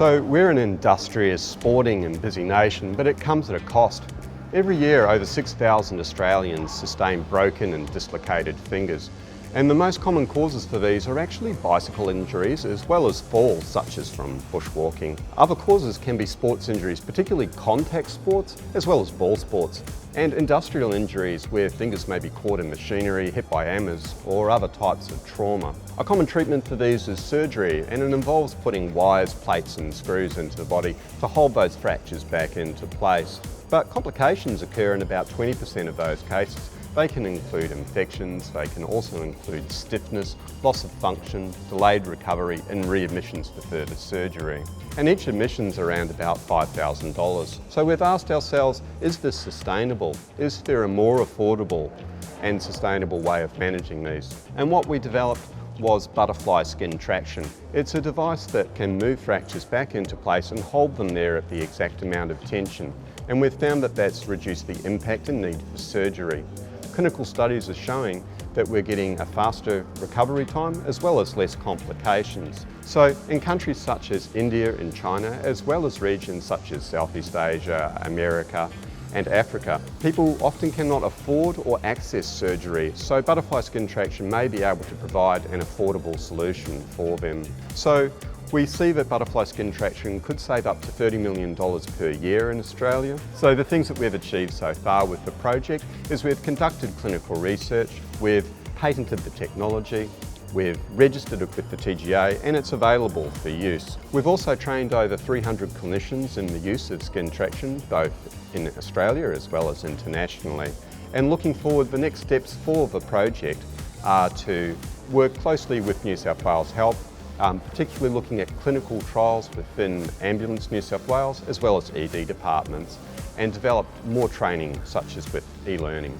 So we're an industrious, sporting and busy nation, but it comes at a cost. Every year, over 6,000 Australians sustain broken and dislocated fingers. And the most common causes for these are actually bicycle injuries as well as falls, such as from bushwalking. Other causes can be sports injuries, particularly contact sports as well as ball sports, and industrial injuries where fingers may be caught in machinery, hit by hammers or other types of trauma. A common treatment for these is surgery, and it involves putting wires, plates and screws into the body to hold those fractures back into place. But complications occur in about 20% of those cases. They can include infections, they can also include stiffness, loss of function, delayed recovery and readmissions for further surgery. And each admission's around about $5,000. So we've asked ourselves, is this sustainable? Is there a more affordable and sustainable way of managing these? And what we developed was butterfly skin traction. It's a device that can move fractures back into place and hold them there at the exact amount of tension. And we've found that that's reduced the impact and need for surgery. Clinical studies are showing that we're getting a faster recovery time as well as less complications. So in countries such as India and China, as well as regions such as Southeast Asia, America and Africa, people often cannot afford or access surgery, so butterfly skin traction may be able to provide an affordable solution for them. So we see that butterfly skin traction could save up to $30 million per year in Australia. So the things that we've achieved so far with the project is we've conducted clinical research, we've patented the technology, we've registered it with the TGA and it's available for use. We've also trained over 300 clinicians in the use of skin traction, both in Australia as well as internationally. And looking forward, the next steps for the project are to work closely with New South Wales Health, particularly looking at clinical trials within Ambulance New South Wales as well as ED departments, and develop more training such as with e-learning.